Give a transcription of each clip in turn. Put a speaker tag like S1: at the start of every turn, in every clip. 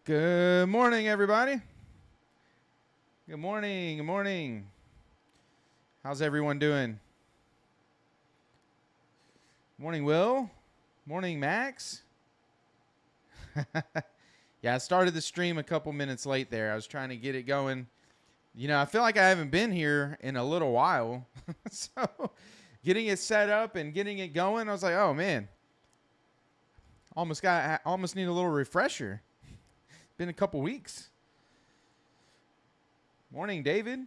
S1: Good morning, everybody. Good morning. Good morning. How's everyone doing? Morning, Will. Morning, Max. Yeah, I started the stream a couple minutes late there. I was trying to get it going. You know, I feel like I haven't been here in a little while. So getting it set up and getting it going, I was like, oh, man. Almost need a little refresher. Been a couple weeks. Morning, David.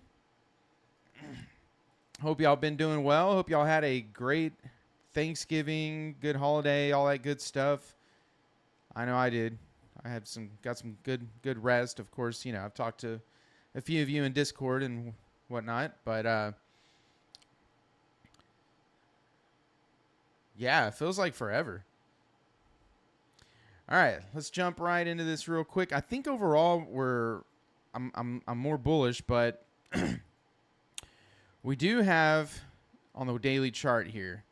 S1: Hope y'all been doing well. Hope y'all had a great Thanksgiving, good holiday, all that good stuff. I know I did. I had got some good rest. Of course, you know, I've talked to a few of you in Discord and whatnot, but yeah, it feels like forever. All right, let's jump right into this real quick. I think overall I'm more bullish, but we do have on the daily chart here.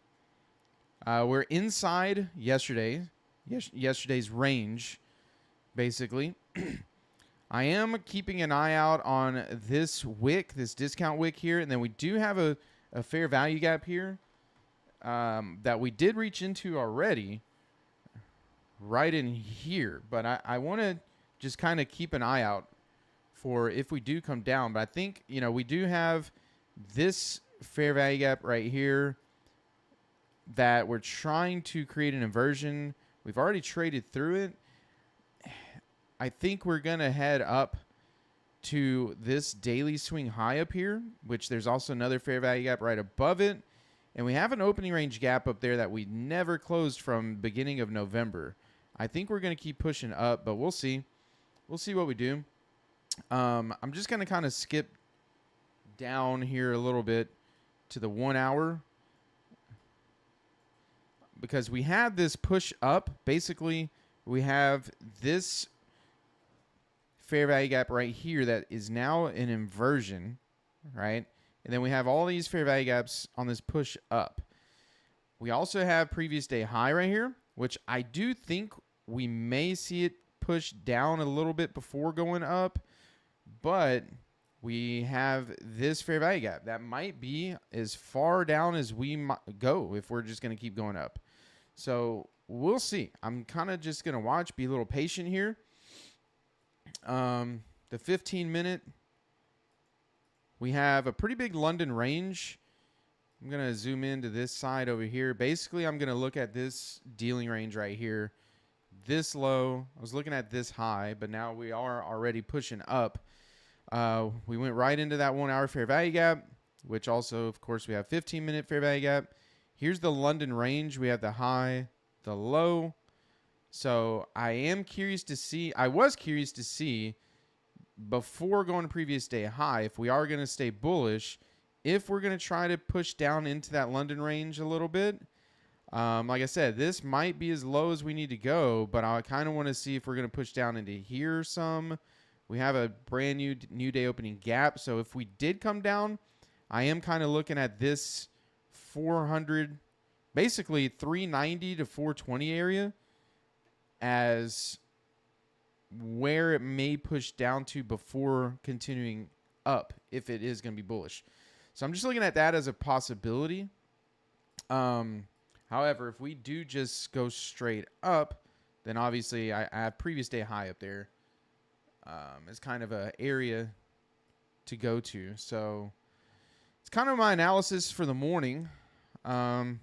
S1: We're inside yesterday's range, basically. I am keeping an eye out on this wick, this discount wick here, and then we do have a fair value gap here that we did reach into already. Right in here, but I want to just kind of keep an eye out for if we do come down. But I think, you know, we do have this fair value gap right here that we're trying to create an inversion. We've already traded through it. I think we're going to head up to this daily swing high up here, which there's also another fair value gap right above it. And we have an opening range gap up there that we never closed from beginning of November. I think we're going to keep pushing up, but we'll see. We'll see what we do. I'm just going to kind of skip down here a little bit to the 1 hour because we had this push up. Basically, we have this fair value gap right here that is now an inversion, right? And then we have all these fair value gaps on this push up. We also have previous day high right here, which I do think we may see it push down a little bit before going up, but we have this fair value gap. That might be as far down as we might go if we're just going to keep going up. So we'll see. I'm kind of just going to watch, be a little patient here. The 15-minute, we have a pretty big London range. I'm going to zoom into this side over here. Basically, I'm going to look at this dealing range right here. This low, I was looking at this high, but now we are already pushing up. We went right into that 1 hour fair value gap, which also, of course, we have 15-minute fair value gap. Here's the London range. We have the high, the low. So I was curious to see before going to previous day high, if we are going to stay bullish, if we're going to try to push down into that London range a little bit. Like I said, this might be as low as we need to go, but I kind of want to see if we're going to push down into here some. We have a brand new day opening gap. So if we did come down, I am kind of looking at this 400, basically 390 to 420 area as where it may push down to before continuing up if it is going to be bullish. So I'm just looking at that as a possibility. However, if we do just go straight up, then obviously I have previous day high up there as kind of an area to go to. So it's kind of my analysis for the morning. And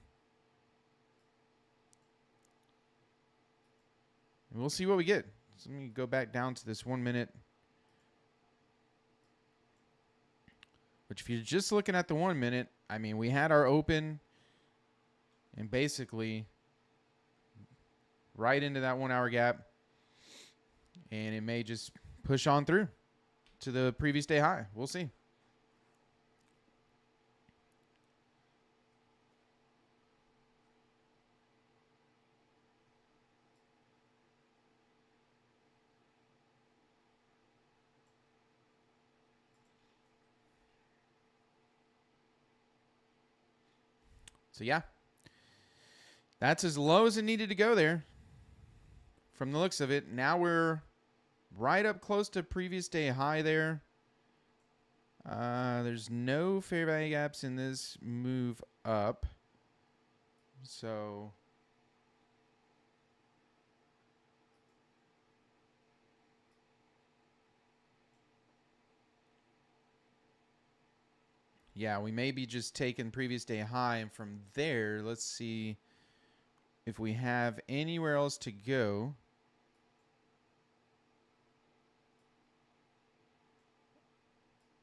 S1: we'll see what we get. So let me go back down to this 1 minute. Which if you're just looking at the 1 minute, I mean, we had our open and basically right into that 1 hour gap. And it may just push on through to the previous day high. We'll see. So, yeah. That's as low as it needed to go there from the looks of it. Now we're right up close to previous day high there. There's no fair value gaps in this move up. So yeah, we may be just taking previous day high, and from there, let's see if we have anywhere else to go.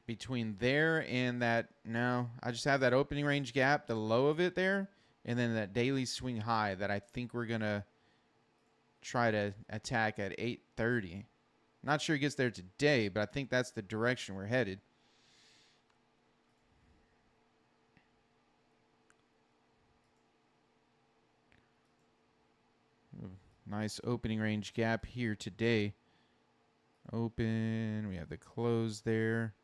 S1: Between there and that, no, I just have that opening range gap, the low of it there, and then that daily swing high that I think we're going to try to attack at 8:30. Not sure it gets there today, but I think that's the direction we're headed. Nice opening range gap here today. Open. We have the close there.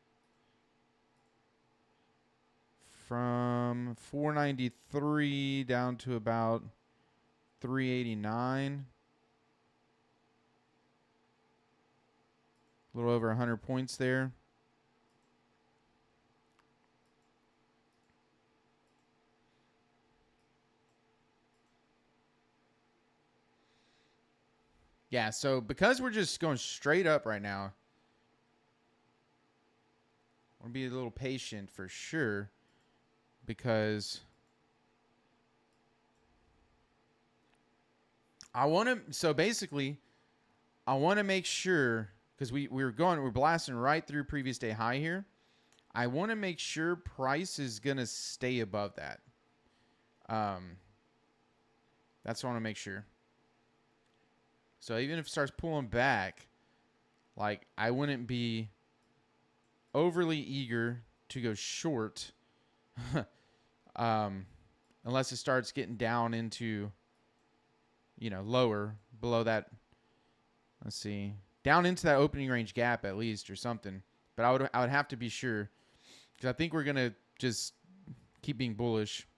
S1: From 493 down to about 389. A little over 100 points there. Yeah, so because we're just going straight up right now, I want to be a little patient for sure, because I want to, so basically, I want to make sure, because we're blasting right through previous day high here. I want to make sure price is going to stay above that. That's what I want to make sure. So even if it starts pulling back, like, I wouldn't be overly eager to go short unless it starts getting down into, lower, below that. Let's see. Down into that opening range gap at least, or something. But I would have to be sure, because I think we're going to just keep being bullish.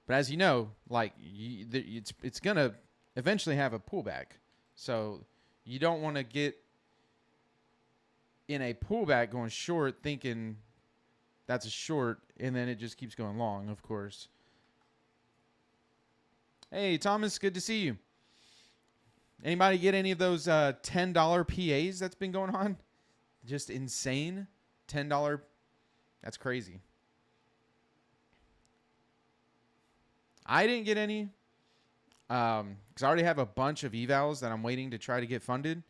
S1: But as you know, like, it's going to eventually have a pullback. So you don't want to get in a pullback going short thinking that's a short, and then it just keeps going long, of course. Hey, Thomas, good to see you. Anybody get any of those $10 PAs that's been going on? Just insane. $10. That's crazy. I didn't get any. Because I already have a bunch of evals that I'm waiting to try to get funded.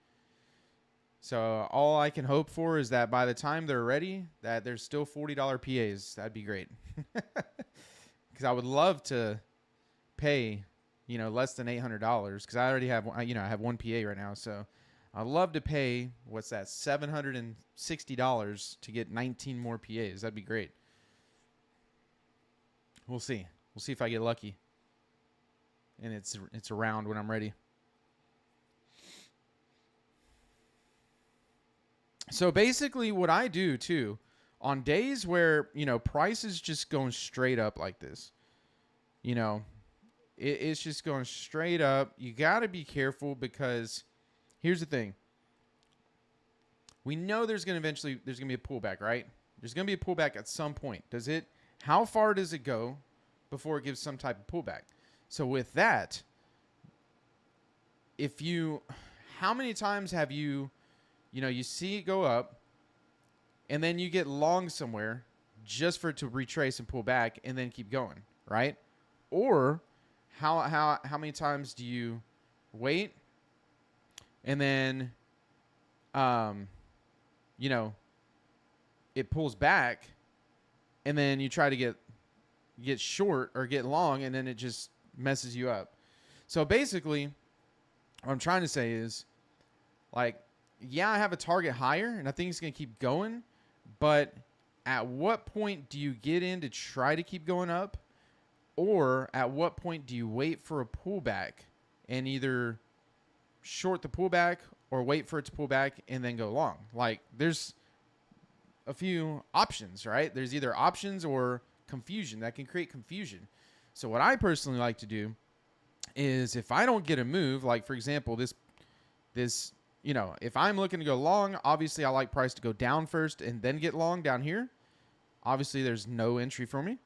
S1: So all I can hope for is that by the time they're ready, that there's still $40 PAs. That'd be great. Because I would love to pay, less than $800. Because I already have, I have one PA right now. So I'd love to pay, what's that, $760 to get 19 more PAs. That'd be great. We'll see. We'll see if I get lucky. And it's around when I'm ready. So basically what I do too, on days where, price is just going straight up like this, it's just going straight up. You got to be careful, because here's the thing. We know there's going to be a pullback, right? There's going to be a pullback at some point. How far does it go before it gives some type of pullback? So with that, how many times have you see it go up and then you get long somewhere just for it to retrace and pull back and then keep going, right? Or how many times do you wait and then, it pulls back and then you try to get short or get long, and then it just messes you up. So basically, what I'm trying to say is, like, yeah, I have a target higher, and I think it's going to keep going. But at what point do you get in to try to keep going up? Or at what point do you wait for a pullback and either short the pullback or wait for it to pull back and then go long? Like, there's a few options, right? There's either options or confusion that can create confusion. So what I personally like to do is, if I don't get a move, like for example, this you know, if I'm looking to go long, obviously I like price to go down first and then get long down here. Obviously there's no entry for me.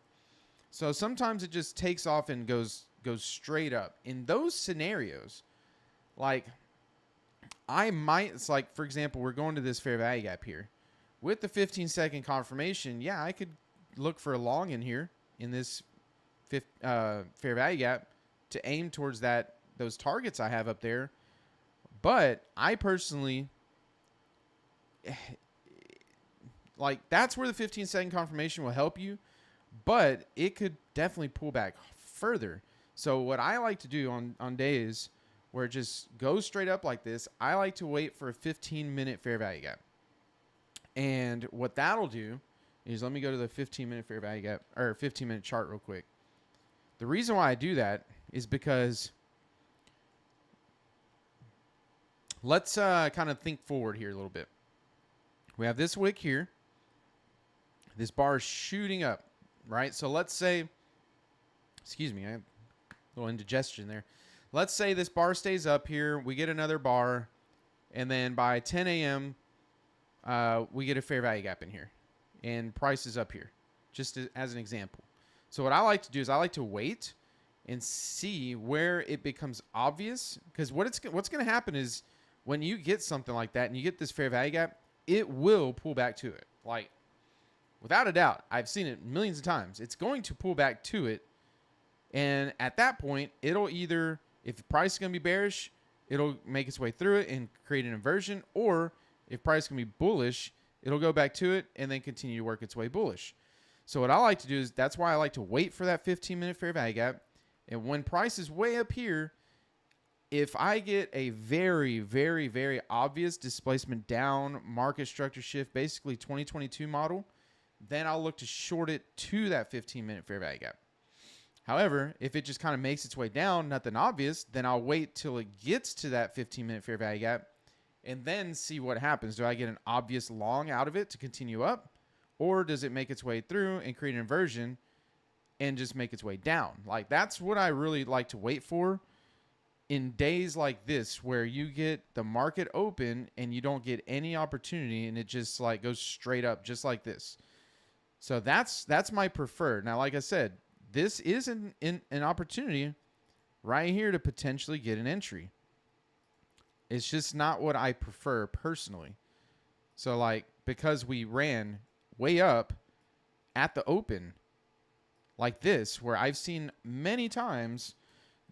S1: So sometimes it just takes off and goes straight up. In those scenarios, like it's like, for example, we're going to this fair value gap here. With the 15-second confirmation, yeah, I could look for a long in here in this fair value gap to aim towards those targets I have up there. But I personally, like, that's where the 15-second confirmation will help you, but it could definitely pull back further. So what I like to do on days where it just goes straight up like this, I like to wait for a 15-minute fair value gap. And what that'll do is, let me go to the 15-minute fair value gap, or 15-minute chart real quick. The reason why I do that is because let's kind of think forward here a little bit. We have this wick here. This bar is shooting up, right? So let's say, excuse me, I have a little indigestion there. Let's say this bar stays up here. We get another bar, and then by 10 a.m., we get a fair value gap in here, and price is up here, just as an example. So what I like to do is I like to wait and see where it becomes obvious, because what's going to happen is when you get something like that and you get this fair value gap, it will pull back to it. Like, without a doubt, I've seen it millions of times. It's going to pull back to it, and at that point, it'll either, if the price is going to be bearish, it'll make its way through it and create an inversion, or if price is going to be bullish, it'll go back to it and then continue to work its way bullish. So what I like to do is, that's why I like to wait for that 15-minute fair value gap. And when price is way up here, if I get a very, very, very obvious displacement down, market structure shift, basically 2022 model, then I'll look to short it to that 15-minute fair value gap. However, if it just kind of makes its way down, nothing obvious, then I'll wait till it gets to that 15-minute fair value gap and then see what happens. Do I get an obvious long out of it to continue up? Or does it make its way through and create an inversion and just make its way down? Like, that's what I really like to wait for in days like this, where you get the market open and you don't get any opportunity and it just like goes straight up just like this. So that's my preferred. Now, like I said, this is an opportunity right here to potentially get an entry. It's just not what I prefer personally. So, like, because we ran way up at the open like this, where I've seen many times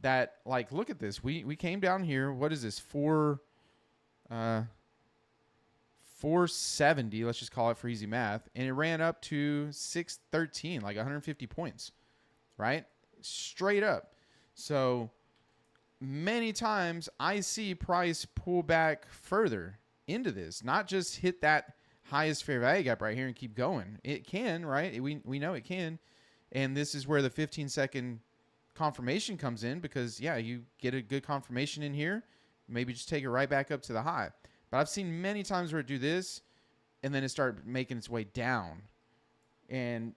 S1: that, like, look at this. We came down here. What is this? 470, let's just call it for easy math. And it ran up to 613, like 150 points, right? Straight up. So many times I see price pull back further into this, not just hit that highest fair value gap right here and keep going. It can, right? We know it can. And this is where the 15-second confirmation comes in, because, yeah, you get a good confirmation in here, maybe just take it right back up to the high. But I've seen many times where it do this and then it start making its way down. And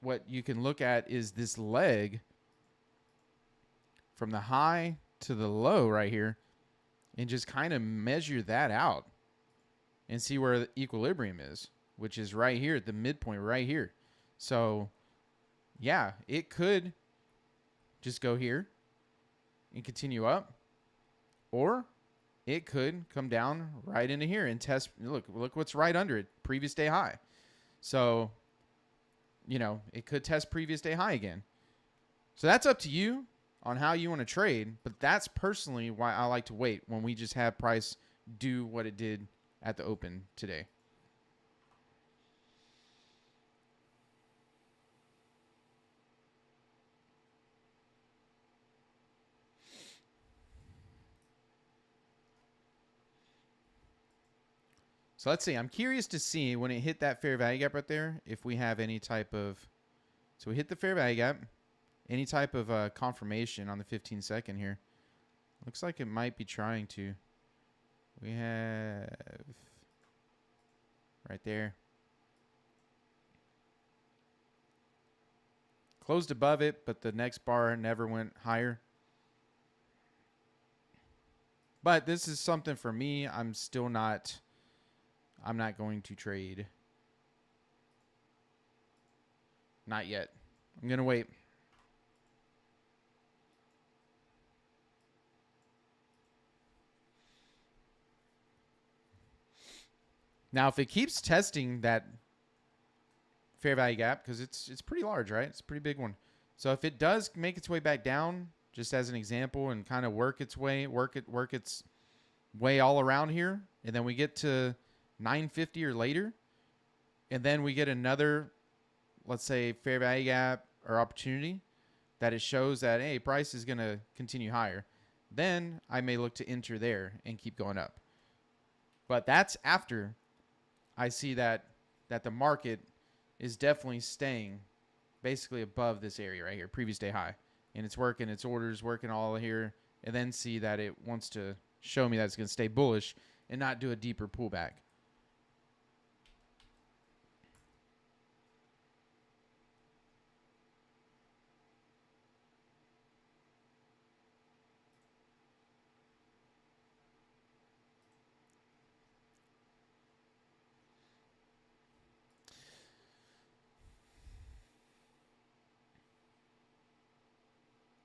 S1: what you can look at is this leg from the high to the low right here, and just kind of measure that out and see where the equilibrium is, which is right here at the midpoint right here. So, yeah, it could just go here and continue up, or it could come down right into here and test. Look what's right under it, previous day high. So, you know, it could test previous day high again. So that's up to you on how you want to trade, but that's personally why I like to wait when we just have price do what it did at the open today. So let's see. I'm curious to see when it hit that fair value gap right there, if we have any type of, so we hit the fair value gap, any type of confirmation on the 15-second here. Looks like it might be trying to. We have right there. Closed above it, but the next bar never went higher. But this is something for me. I'm not going to trade. Not yet. I'm going to wait. Now, if it keeps testing that fair value gap, because it's pretty large, right? It's a pretty big one. So if it does make its way back down, just as an example, and kind of work its way all around here, and then we get to 950 or later, and then we get another, let's say, fair value gap or opportunity that it shows that, hey, price is going to continue higher, then I may look to enter there and keep going up. But that's after I see that the market is definitely staying basically above this area right here, previous day high. And it's working, its orders working all here, and then see that it wants to show me that it's going to stay bullish and not do a deeper pullback.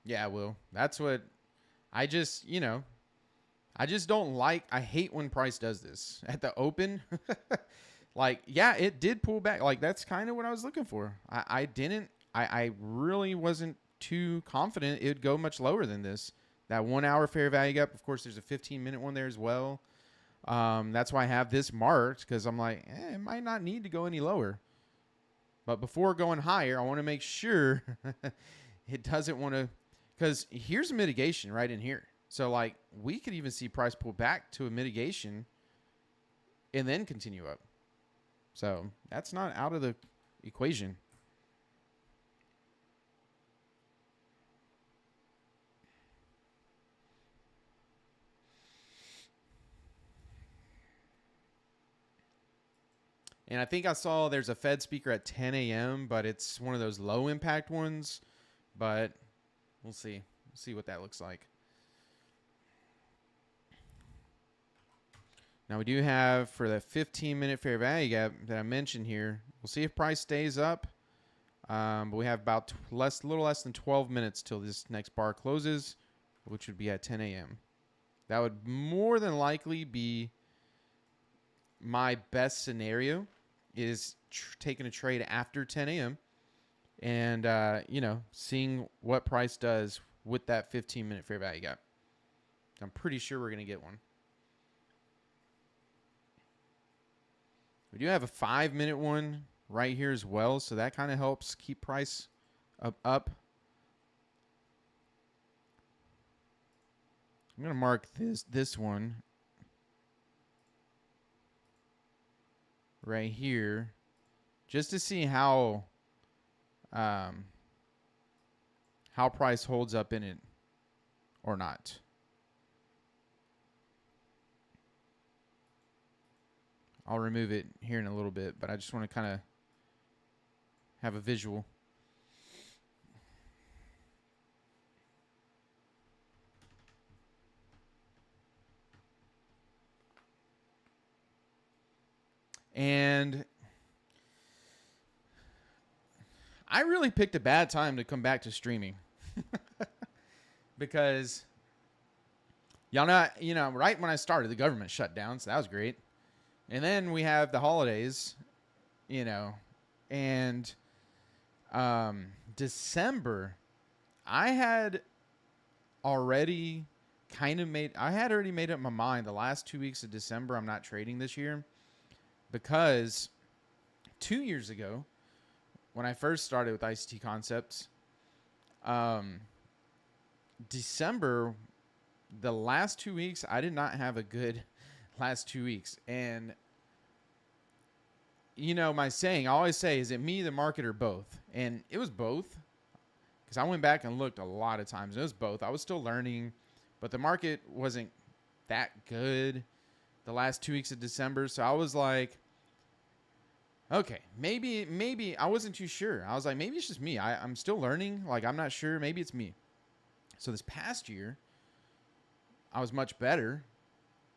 S1: Yeah, Will. That's what I just, I just don't like. I hate when price does this at the open. Like, yeah, it did pull back. Like, that's kind of what I was looking for. I really wasn't too confident it would go much lower than this. That 1 hour fair value gap. Of course, there's a 15-minute one there as well. That's why I have this marked, because I'm like, it might not need to go any lower. But before going higher, I want to make sure it doesn't want to, because here's a mitigation right in here. So, like, we could even see price pull back to a mitigation and then continue up. So that's not out of the equation. And I think I saw there's a Fed speaker at 10 a.m., but it's one of those low impact ones. But we'll see. We'll see what that looks like. Now we do have, for the 15-minute fair value gap that I mentioned here, we'll see if price stays up. But we have about a little less than 12 minutes till this next bar closes, which would be at 10 a.m. That would more than likely be my best scenario, is taking a trade after 10 a.m. and, seeing what price does with that 15-minute fair value gap. I'm pretty sure we're going to get one. We do have a 5-minute one right here as well, so that kind of helps keep price up. I'm going to mark this one right here just to see how price holds up in it or not. I'll remove it here in a little bit, but I just want to kind of have a visual. And I really picked a bad time to come back to streaming. Because y'all know, right when I started, the government shut down, so that was great. And then we have the holidays, and December, I had already made up my mind the last 2 weeks of December I'm not trading this year, because 2 years ago, when I first started with ICT Concepts, December, the last 2 weeks, I did not have a good last 2 weeks. And, my saying, I always say, is it me, the market, or both? And it was both, because I went back and looked a lot of times. It was both. I was still learning, but the market wasn't that good the last 2 weeks of December. So I was like, okay, maybe I wasn't too sure. I was like, maybe it's just me. I'm still learning. Like, I'm not sure. Maybe it's me. So this past year, I was much better,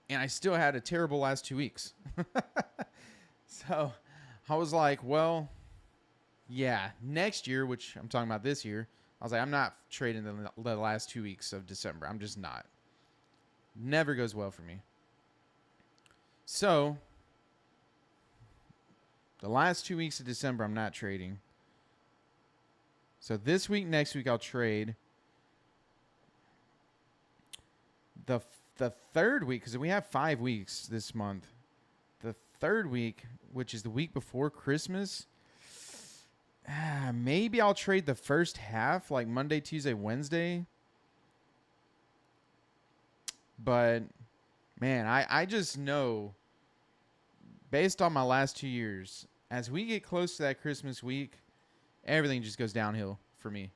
S1: and I still had a terrible last 2 weeks. So I was like, well, yeah, next year, which I'm talking about this year, I was like, I'm not trading the last 2 weeks of December. I'm just not. Never goes well for me. So the last 2 weeks of December, I'm not trading. So this week, next week, I'll trade. The third week, because we have 5 weeks this month. The third week, which is the week before Christmas, maybe I'll trade the first half, like Monday, Tuesday, Wednesday. But, man, I just know, based on my last 2 years, as we get close to that Christmas week, everything just goes downhill for me.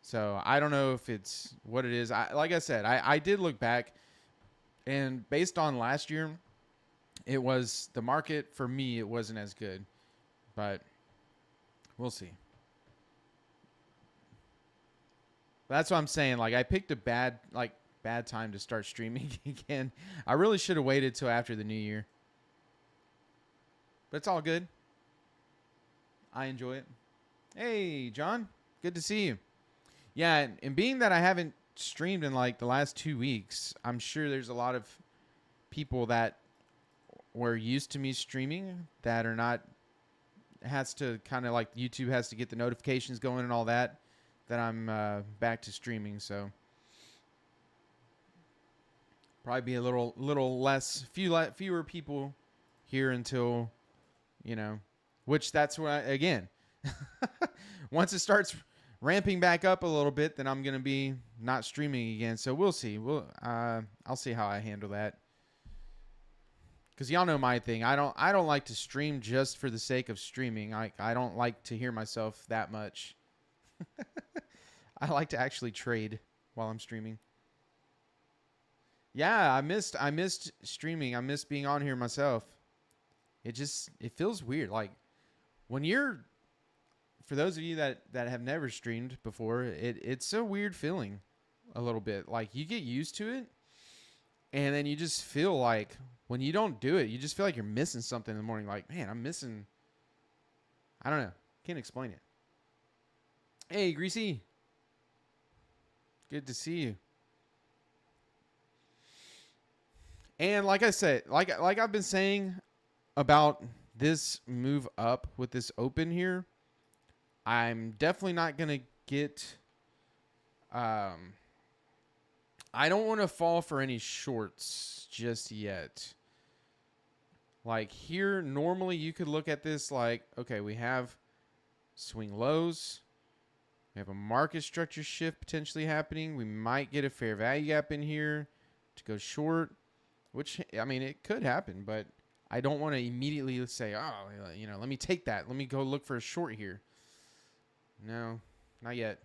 S1: So I don't know if it's what it is. Like I said, I did look back, and based on last year, it was the market for me. It wasn't as good, but we'll see. That's what I'm saying. Like I picked a bad time to start streaming again. I really should have waited till after the new year, but it's all good. I enjoy it. Hey, John, good to see you. Yeah, and being that I haven't streamed in like the last 2 weeks, I'm sure there's a lot of people that were used to me streaming that are not, has to kind of like YouTube has to get the notifications going and all that I'm back to streaming. So probably be a little less, fewer people here until, which that's what again, once it starts ramping back up a little bit, then I'm going to be not streaming again. So we'll see. I'll see how I handle that. Because y'all know my thing. I don't like to stream just for the sake of streaming. I don't like to hear myself that much. I like to actually trade while I'm streaming. Yeah, I missed streaming. I missed being on here myself. It feels weird. Like when you're, for those of you that have never streamed before, it's a weird feeling a little bit. Like you get used to it, and then you just feel like when you don't do it, you just feel like you're missing something in the morning. Like, man, I'm missing. I don't know. Can't explain it. Hey, Greasy. Good to see you. And like I said, like I've been saying about this move up with this open here, I'm definitely not going to get, I don't want to fall for any shorts just yet. Like here, normally you could look at this like, okay, we have swing lows. We have a market structure shift potentially happening. We might get a fair value gap in here to go short, which, I mean, it could happen, but I don't want to immediately say, oh, let me take that. Let me go look for a short here. No, not yet.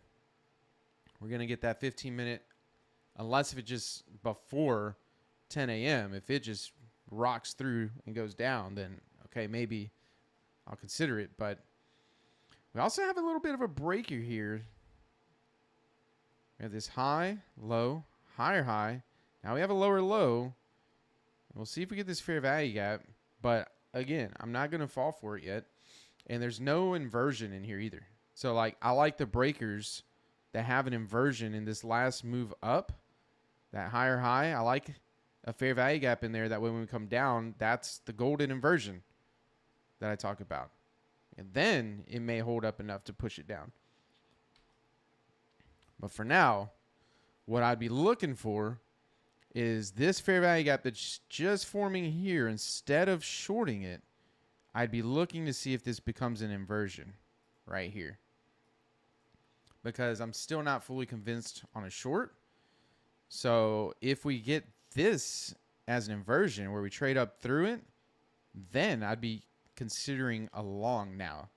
S1: We're going to get that 15-minute, unless if it just before 10 a.m., if it just rocks through and goes down, then, okay, maybe I'll consider it. But we also have a little bit of a breaker here. We have this high, low, higher high. Now we have a lower low. We'll see if we get this fair value gap. But, again, I'm not going to fall for it yet. And there's no inversion in here either. So, like, I like the breakers that have an inversion in this last move up, that higher high. I like a fair value gap in there. That way when we come down, that's the golden inversion that I talk about. And then it may hold up enough to push it down. But for now, what I'd be looking for is this fair value gap that's just forming here. Instead of shorting it, I'd be looking to see if this becomes an inversion right here. Because I'm still not fully convinced on a short. So if we get this as an inversion where we trade up through it, then I'd be considering a long now.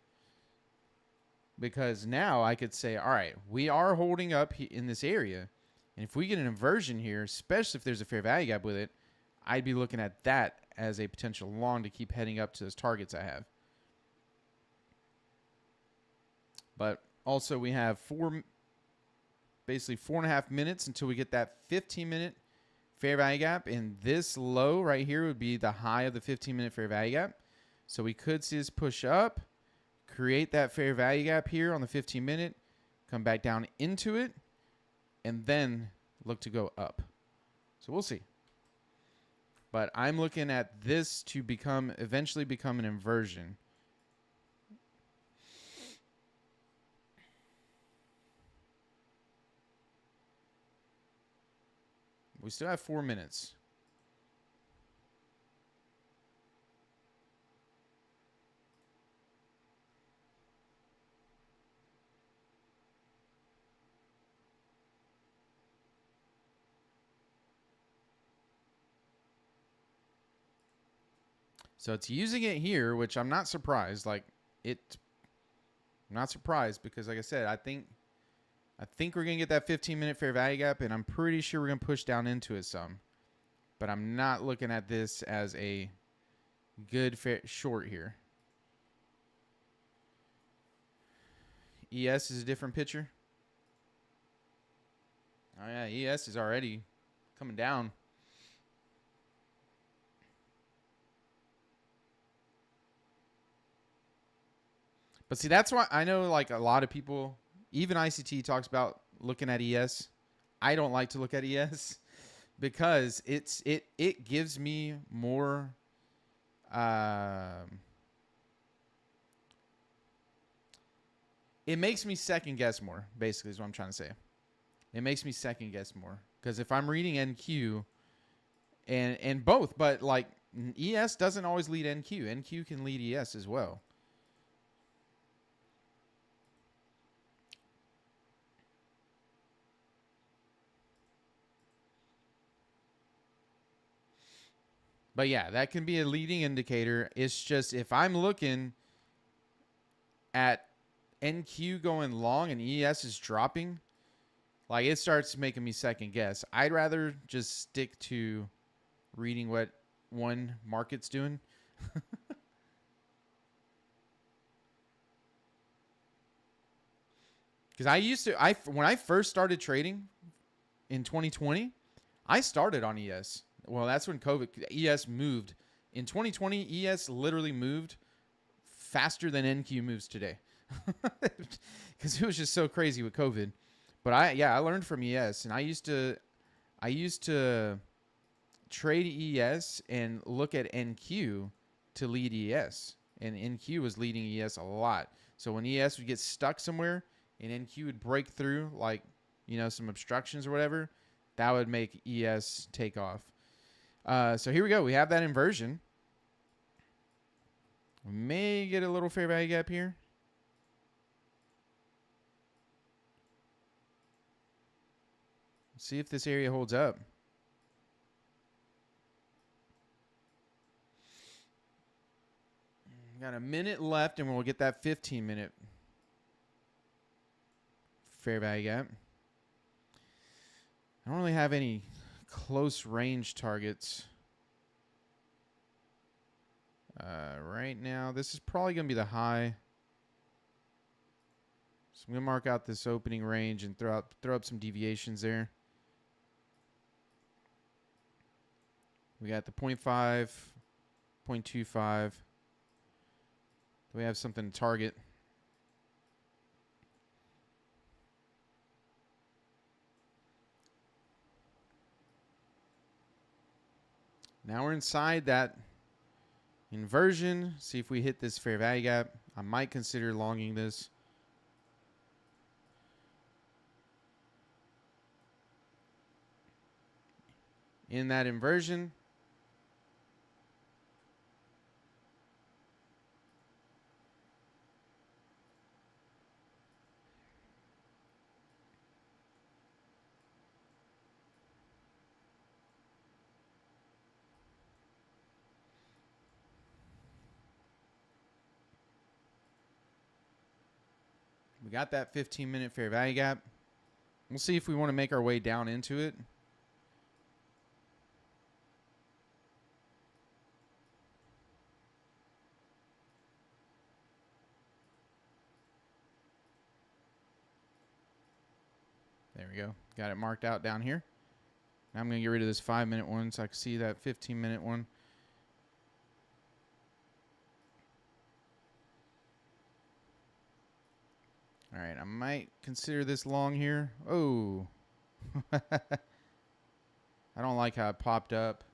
S1: Because now I could say, all right, we are holding up in this area. And if we get an inversion here, especially if there's a fair value gap with it, I'd be looking at that as a potential long to keep heading up to those targets I have. But also we have basically 4.5 minutes until we get that 15-minute fair value gap, and this low right here would be the high of the 15-minute fair value gap. So we could see this push up, create that fair value gap here on the 15-minute, come back down into it, and then look to go up. So we'll see. But I'm looking at this to eventually become an inversion. We still have 4 minutes. So it's using it here, which I'm not surprised. I'm not surprised because, like I said, I think we're gonna get that 15-minute fair value gap, and I'm pretty sure we're gonna push down into it some. But I'm not looking at this as a good short here. ES is a different picture. Oh yeah, ES is already coming down. But see, that's why I know like a lot of people, even ICT talks about looking at ES. I don't like to look at ES because it gives me more it makes me second guess more, basically is what I'm trying to say. It makes me second guess more because if I'm reading NQ and both, but like ES doesn't always lead NQ. NQ can lead ES as well. But yeah, that can be a leading indicator. It's just if I'm looking at NQ going long and ES is dropping, like it starts making me second guess. I'd rather just stick to reading what one market's doing. Because when I first started trading in 2020, I started on ES. Well, that's when ES moved. In 2020, ES literally moved faster than NQ moves today. Because it was just so crazy with COVID. But I learned from ES, and I used to trade ES and look at NQ to lead ES. And NQ was leading ES a lot. So when ES would get stuck somewhere and NQ would break through, like, some obstructions or whatever, that would make ES take off. So here we go. We have that inversion. We may get a little fair value gap here. Let's see if this area holds up. Got a minute left, and we'll get that 15-minute fair value gap. I don't really have any close range targets right now. This is probably going to be the high. So I'm going to mark out this opening range and throw up some deviations there. We got the 0.5, 0.25. Do we have something to target? Now we're inside that inversion. See if we hit this fair value gap. I might consider longing this. In that inversion, we got that 15-minute fair value gap. We'll see if we want to make our way down into it. There we go. Got it marked out down here. Now I'm going to get rid of this 5-minute one so I can see that 15-minute one. All right, I might consider this long here. Oh. I don't like how it popped up.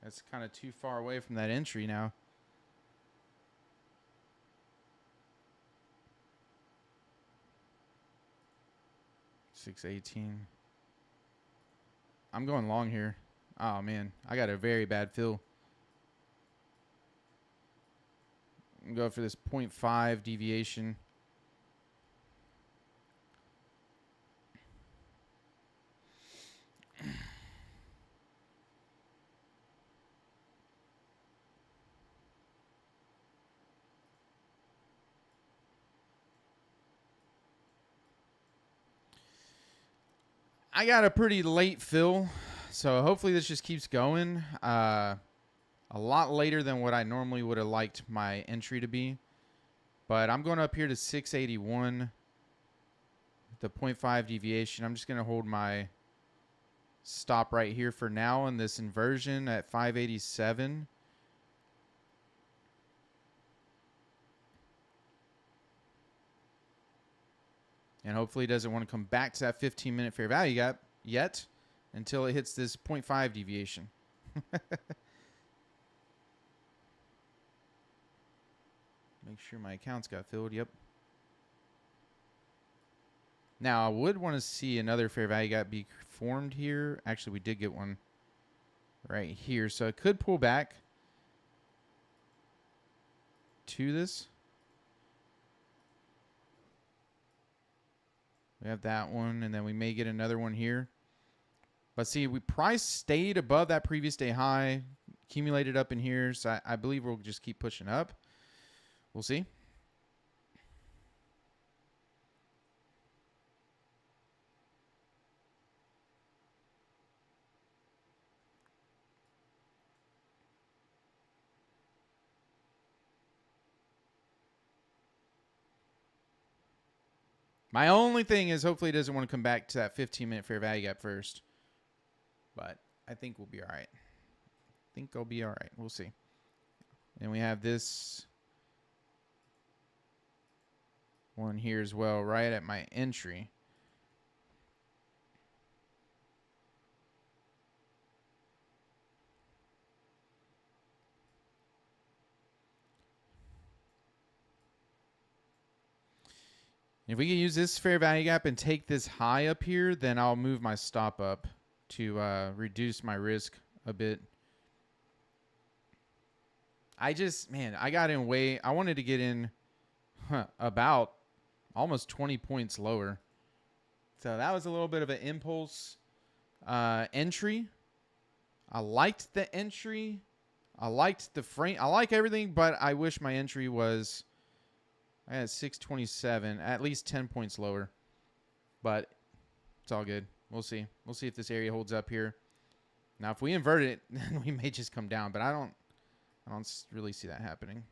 S1: That's kind of too far away from that entry now. $6.18. I'm going long here. Oh, man. I got a very bad feel. I'm going for this 0.5 deviation. I got a pretty late fill, so hopefully this just keeps going. A lot later than what I normally would have liked my entry to be. But I'm going up here to 681. The 0.5 deviation. I'm just going to hold my stop right here for now in this inversion at 587. And hopefully it doesn't want to come back to that 15-minute fair value gap yet until it hits this 0.5 deviation. Make sure my accounts got filled. Yep. Now, I would want to see another fair value gap be formed here. Actually, we did get one right here. So it could pull back to this. We have that one, and then we may get another one here. But see, price stayed above that previous day high, accumulated up in here. So I believe we'll just keep pushing up. We'll see. My only thing is hopefully it doesn't want to come back to that 15-minute fair value gap first. But I think we'll be all right. I think I'll be all right. We'll see. And we have this one here as well, right at my entry. If we can use this fair value gap and take this high up here, then I'll move my stop up to reduce my risk a bit. I got in way. I wanted to get in about almost 20 points lower. So that was a little bit of an impulse entry. I liked the entry. I liked the frame. I like everything, but I wish my entry was, I had 627, at least 10 points lower. But it's all good. We'll see. We'll see if this area holds up here. Now, if we invert it, then we may just come down. But I don't really see that happening.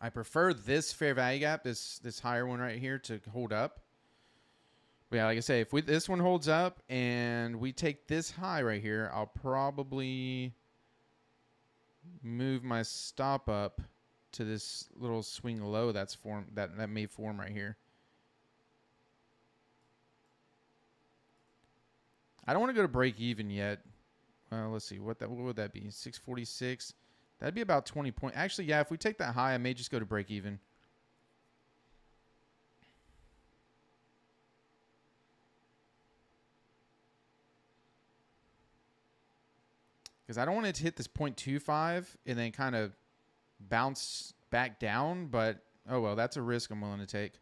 S1: I prefer this fair value gap, this higher one right here, to hold up. But yeah, like I say, if this one holds up and we take this high right here, I'll probably move my stop up to this little swing low that may form right here. I don't want to go to break even yet. Let's see what would that be? 646. That'd be about 20 points. Actually, yeah, if we take that high, I may just go to break even. Because I don't want it to hit this 0.25 and then kind of bounce back down. But, oh, well, that's a risk I'm willing to take.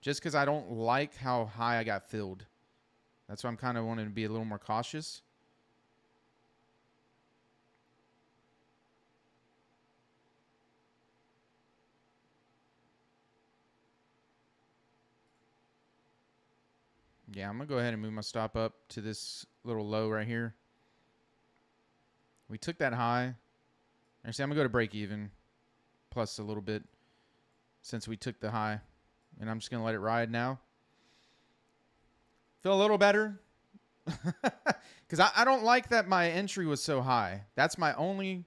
S1: Just because I don't like how high I got filled. That's why I'm kind of wanting to be a little more cautious. Yeah, I'm going to go ahead and move my stop up to this little low right here. We took that high. Actually, I'm going to go to break even plus a little bit since we took the high. And I'm just going to let it ride now. Feel a little better. Because I don't like that my entry was so high. That's my only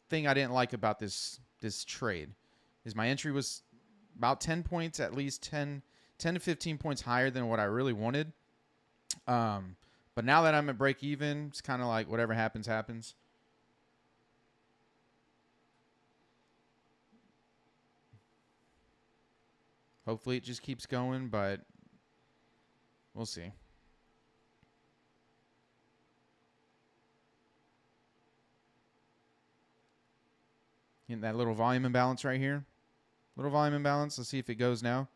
S1: thing I didn't like about this trade. Is my entry was about 10 points, at least 10 to 15 points higher than what I really wanted. But now that I'm at break even, it's kind of like whatever happens, happens. Hopefully it just keeps going, but we'll see. Getting that little volume imbalance right here. Little volume imbalance. Let's see if it goes now.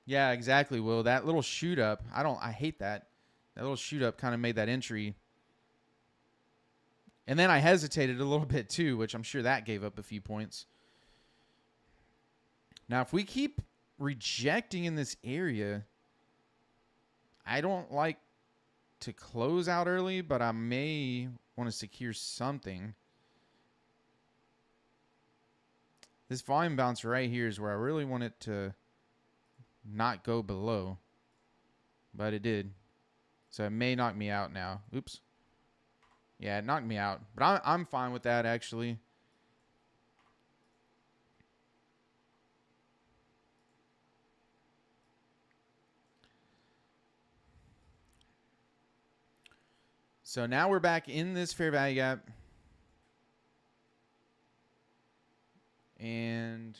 S1: Yeah, exactly, Will. That little shoot up, I hate that. That little shoot up kind of made that entry. And then I hesitated a little bit too, which I'm sure that gave up a few points. Now, if we keep rejecting in this area, I don't like to close out early, but I may want to secure something. This volume bounce right here is where I really want it to not go below, but it did. So it may knock me out now. Oops. Yeah, it knocked me out, but I'm fine with that actually. So now we're back in this fair value gap. And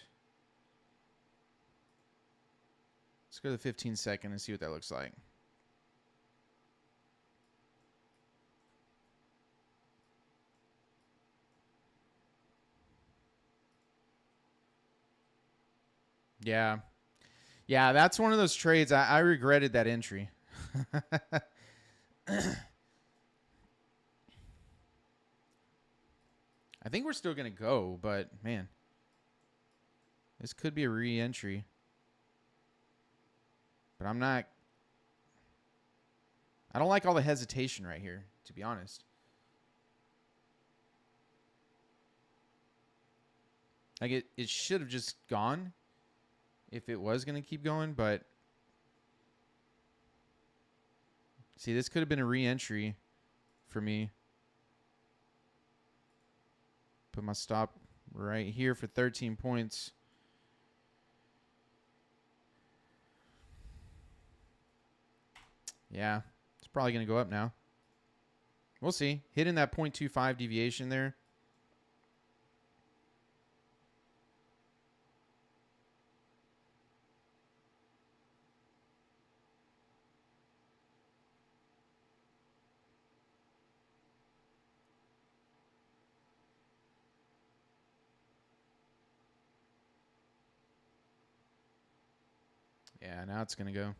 S1: let's go to the 15-second and see what that looks like. Yeah. Yeah, that's one of those trades. I regretted that entry. I think we're still going to go, but man, this could be a re-entry. But I'm not. I don't like all the hesitation right here, to be honest. Like it should have just gone if it was going to keep going, but see, this could have been a re-entry for me. Put my stop right here for 13 points. Yeah, it's probably going to go up now. We'll see. Hitting that 0.25 deviation there. Yeah, now it's going to go.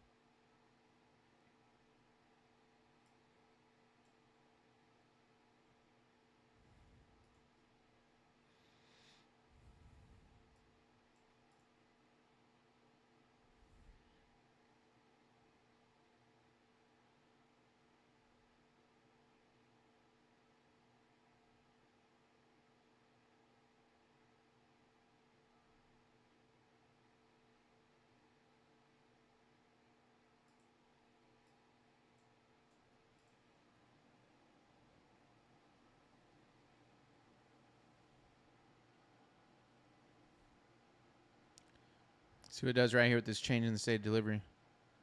S1: See what it does right here with this change in the state of delivery.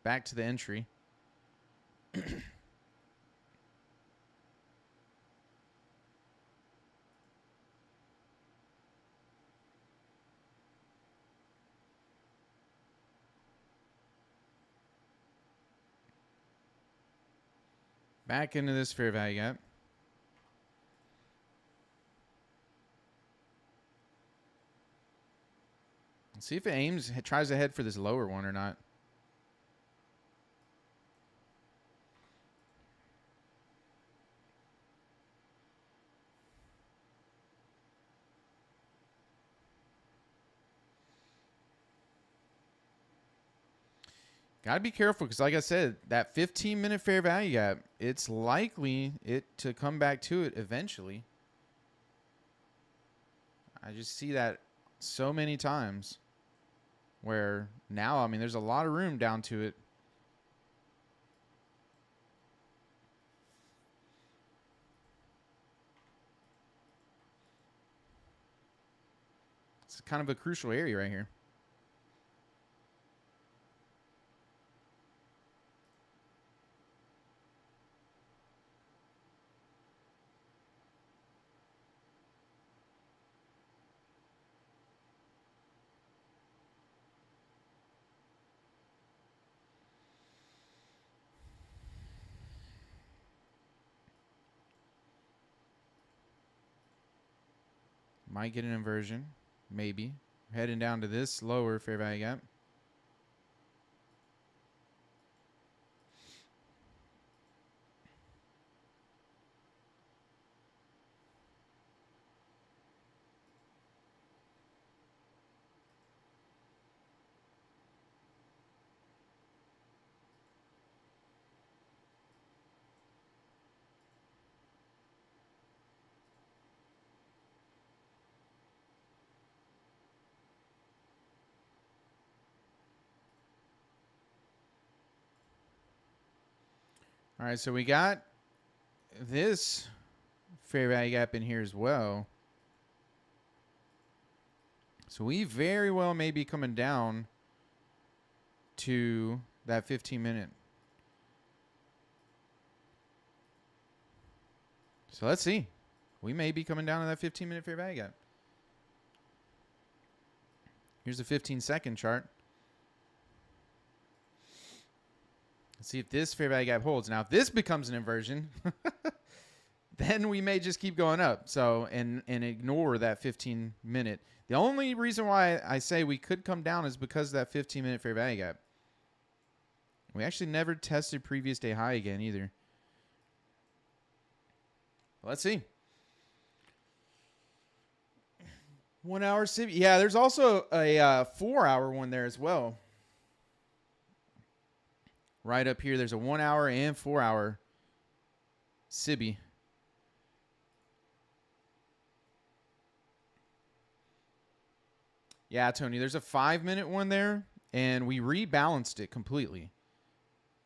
S1: Back to the entry. Back into this fair value gap. Let's see if it tries to head for this lower one or not. Got to be careful because, like I said, that 15-minute fair value gap, it's likely it to come back to it eventually. I just see that so many times where now, I mean, there's a lot of room down to it. It's kind of a crucial area right here. Might get an inversion, maybe. Heading down to this lower fair value gap. All right, so we got this fair value gap in here as well. So we very well may be coming down to that 15-minute. So let's see. We may be coming down to that 15-minute fair value gap. Here's a 15-second chart. Let's see if this fair value gap holds. Now, if this becomes an inversion, then we may just keep going up. So, and ignore that 15-minute. The only reason why I say we could come down is because of that 15-minute fair value gap. We actually never tested previous day high again either. Let's see. 1 hour CB. Yeah, there's also a 4 hour one there as well. Right up here, there's a 1 hour and 4 hour CB. Yeah, Tony, there's a 5-minute one there, and we rebalanced it completely.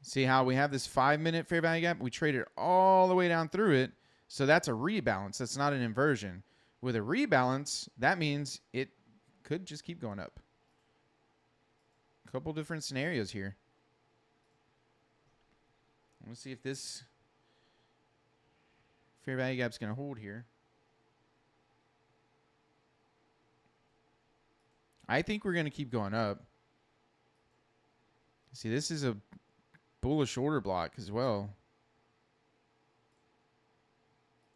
S1: See how we have this 5-minute fair value gap? We traded all the way down through it, so that's a rebalance. That's not an inversion. With a rebalance, that means it could just keep going up. A couple different scenarios here. Let's see if this fair value gap is going to hold here. I think we're going to keep going up. See, this is a bullish order block as well.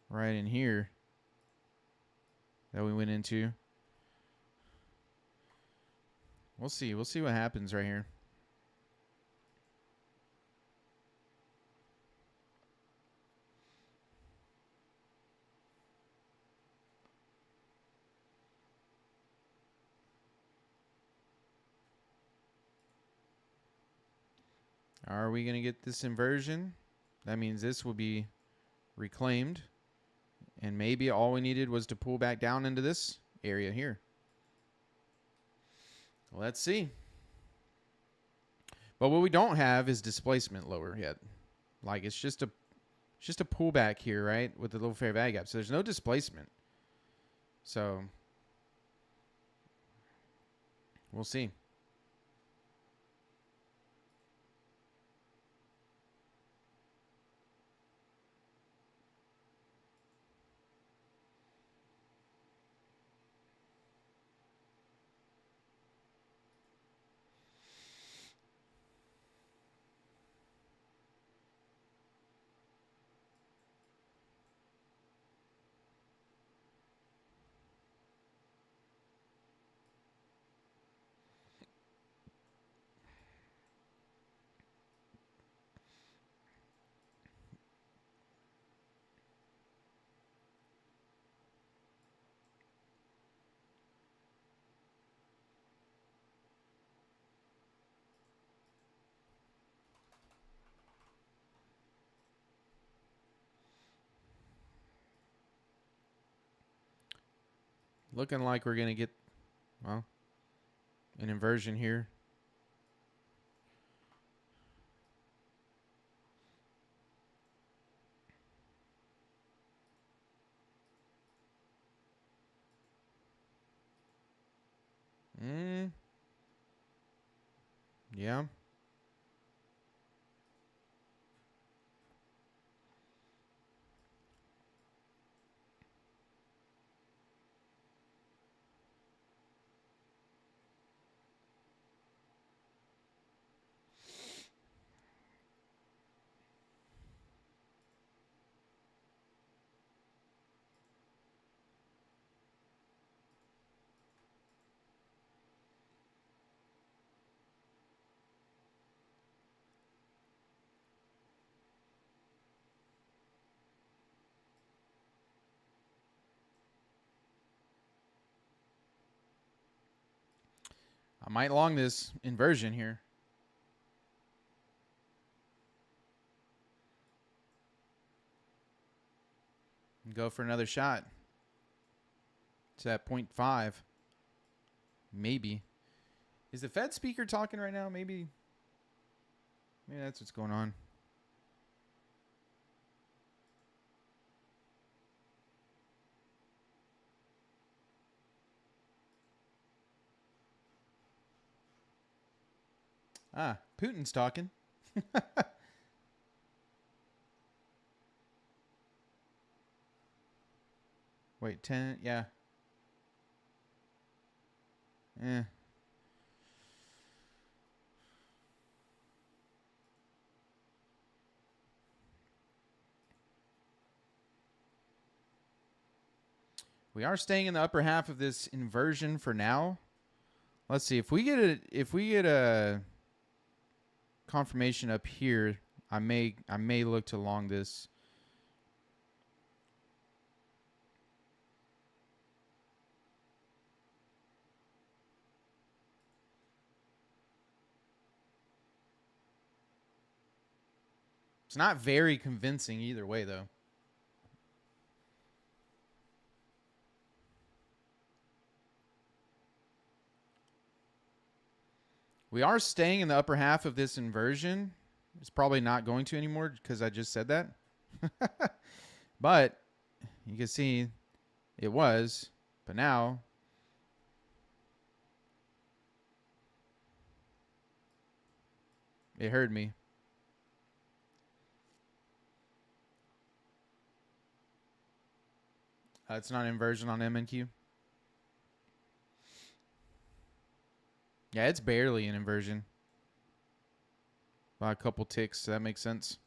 S1: Right in here that we went into. We'll see. We'll see what happens right here. Are we going to get this inversion? That means this will be reclaimed. And maybe all we needed was to pull back down into this area here. Let's see. But what we don't have is displacement lower yet. Like it's just a pullback here, right? With the little fair value gap. So there's no displacement. So we'll see. Looking like we're going to get, well, an inversion here. Yeah. I might long this inversion here. And go for another shot. It's at 0.5. Maybe. Is the Fed speaker talking right now? Maybe that's what's going on. Putin's talking. Wait, 10? Yeah. We are staying in the upper half of this inversion for now. Let's see if we get a confirmation up here. I may look to long this. It's not very convincing either way, though. We are staying in the upper half of this inversion. It's probably not going to anymore because I just said that. But you can see it was. But now it heard me. It's not an inversion on MNQ. Yeah, it's barely an inversion. By a couple ticks, so that makes sense.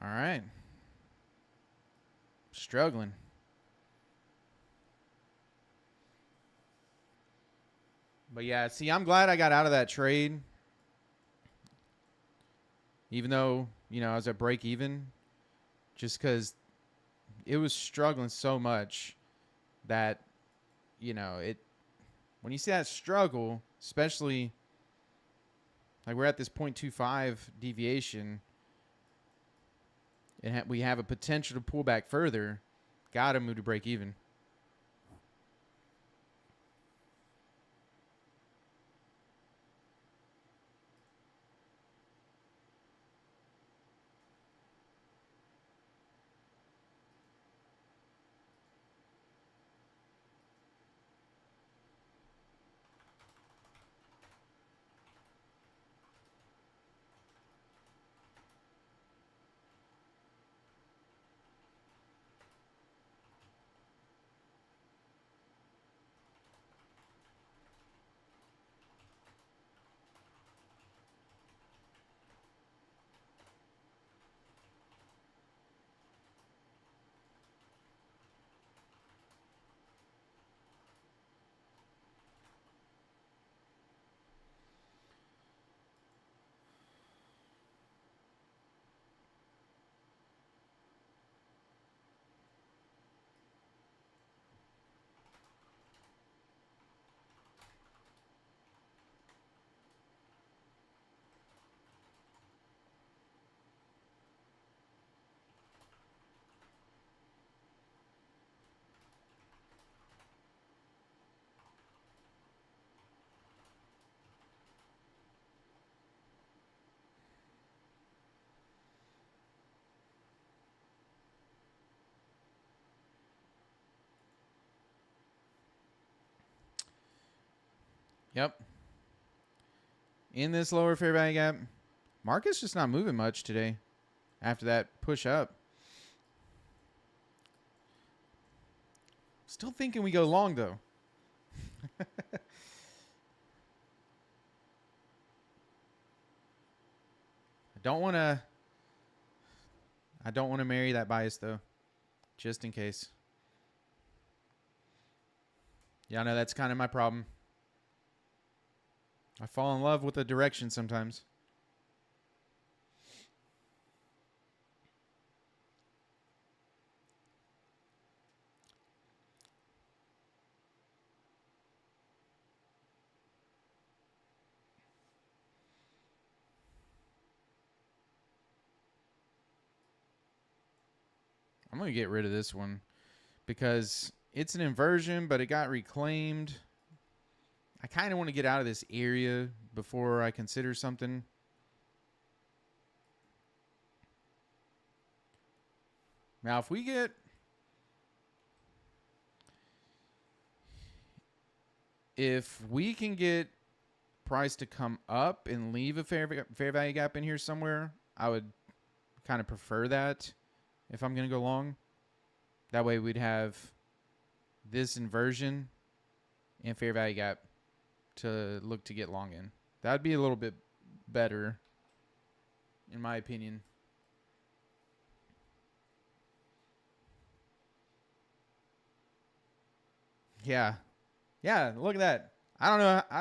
S1: All right. Struggling. But yeah, see, I'm glad I got out of that trade. Even though, I was at break even. Just because it was struggling so much that, it when you see that struggle, especially like we're at this 0.25 deviation and we have a potential to pull back further, got to move to break even. Yep. In this lower fair value gap, market's just not moving much today after that push up. Still thinking we go long, though. I don't want to marry that bias, though, just in case. Yeah, I know that's kind of my problem. I fall in love with the direction sometimes. I'm going to get rid of this one because it's an inversion, but it got reclaimed. I kind of want to get out of this area before I consider something. Now, if we can get price to come up and leave a fair value gap in here somewhere, I would kind of prefer that if I'm going to go long. That way we'd have this inversion and fair value gap to look to get long in. That'd be a little bit better, in my opinion. Yeah. Yeah, look at that. I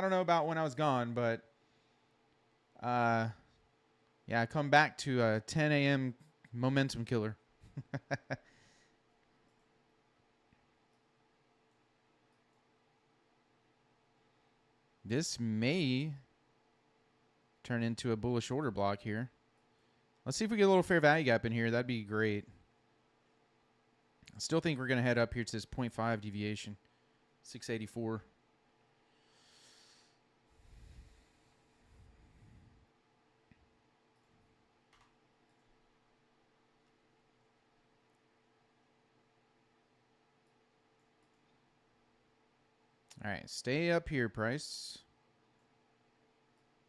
S1: don't know about when I was gone, but yeah, I come back to a 10 a.m. momentum killer. This may turn into a bullish order block here. Let's see if we get a little fair value gap in here. That'd be great. I still think we're going to head up here to this 0.5 deviation. 684. All right, stay up here, price.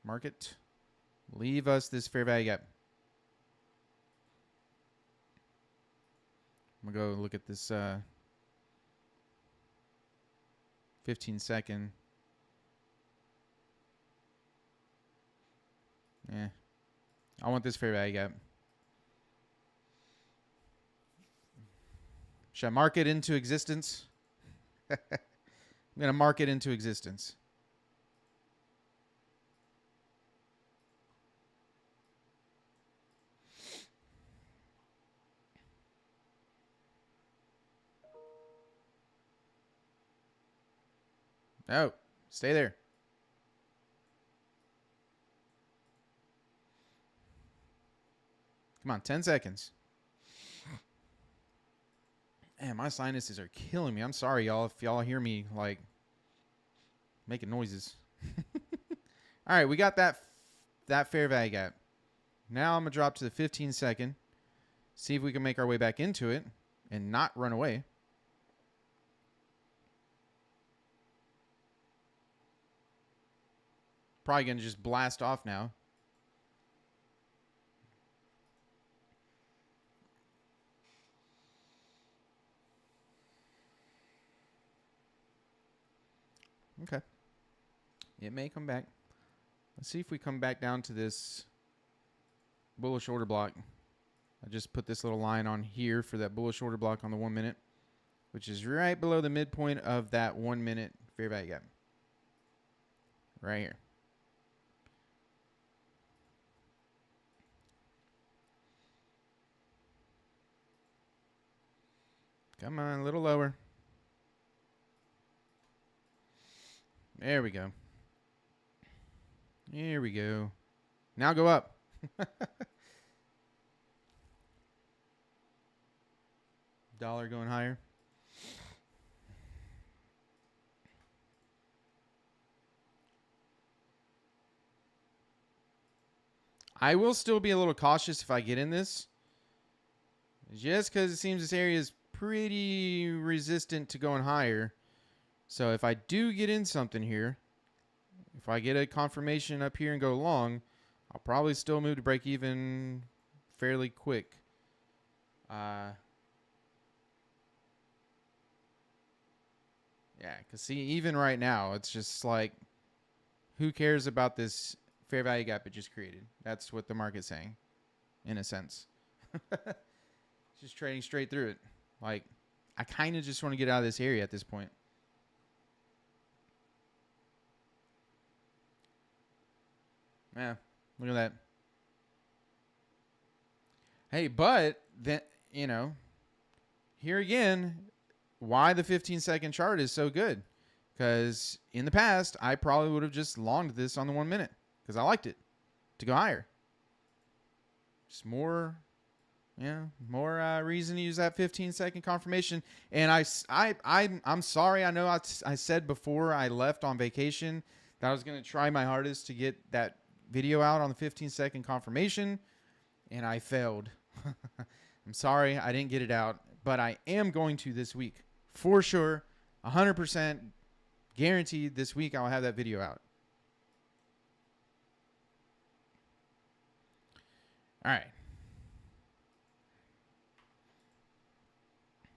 S1: Market. Leave us this fair value gap. I'm going to go look at this 15-second. Yeah. I want this fair value gap. Should I mark it into existence? I'm going to mark it into existence. No, stay there. Come on, 10 seconds. Man, my sinuses are killing me. I'm sorry, y'all, if y'all hear me, like, making noises. All right, we got that fair value gap. Now I'm going to drop to the 15-second. See if we can make our way back into it and not run away. Probably going to just blast off now. Okay. It may come back. Let's see if we come back down to this bullish order block. I just put this little line on here for that bullish order block on the 1 minute, which is right below the midpoint of that 1 minute fair value gap. Right here. Come on, a little lower. There we go. Here we go. Now go up. Dollar going higher. I will still be a little cautious if I get in this. Just because it seems this area is pretty resistant to going higher. So if I do get in something here, if I get a confirmation up here and go long, I'll probably still move to break even fairly quick. Yeah, because see, even right now, it's just like, who cares about this fair value gap it just created? That's what the market's saying, in a sense. Just trading straight through it. Like, I kind of just want to get out of this area at this point. Yeah, look at that. Hey, but then, you know, here again, why the 15-second chart is so good. Because in the past, I probably would have just longed this on the 1 minute because I liked it to go higher. Just more reason to use that 15-second confirmation. And I'm sorry. I know I said before I left on vacation that I was going to try my hardest to get that video out on the 15-second confirmation, and I failed. I'm sorry I didn't get it out, but I am going to this week for sure. 100% guaranteed this week I'll have that video out. All right.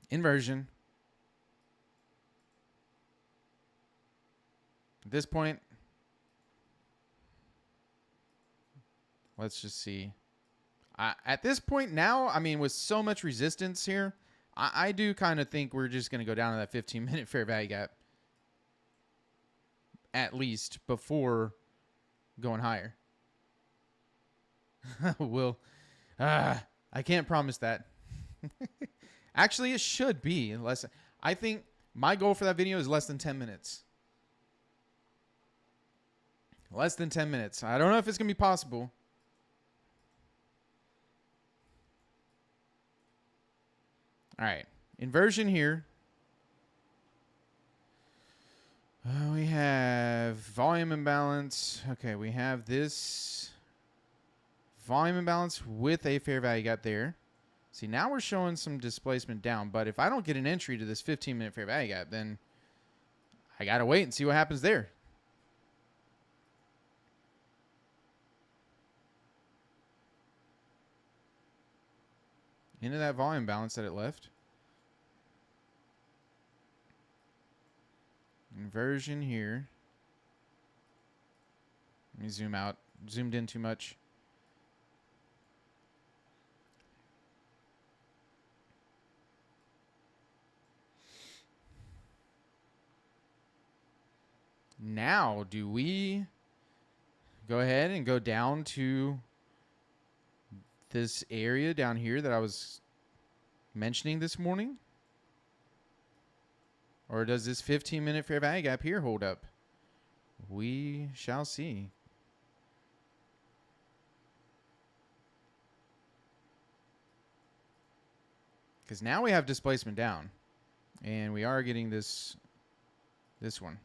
S1: Inversion. At this point, let's just see. At this point now, I mean, with so much resistance here, I do kind of think we're just going to go down to that 15-minute fair value gap. At least before going higher. I can't promise that. Actually, it should be less. I think my goal for that video is less than 10 minutes. Less than 10 minutes. I don't know if it's going to be possible. All right. Inversion here. We have volume imbalance. Okay, we have this volume imbalance with a fair value gap there. See, now we're showing some displacement down, but if I don't get an entry to this 15-minute fair value gap, then I got to wait and see what happens there. Into that volume balance that it left. Inversion here. Let me zoom out. Zoomed in too much. Now, do we go ahead and go down to this area down here that I was mentioning this morning? Or does this 15-minute fair value gap here hold up? We shall see. Because now we have displacement down. And we are getting this one.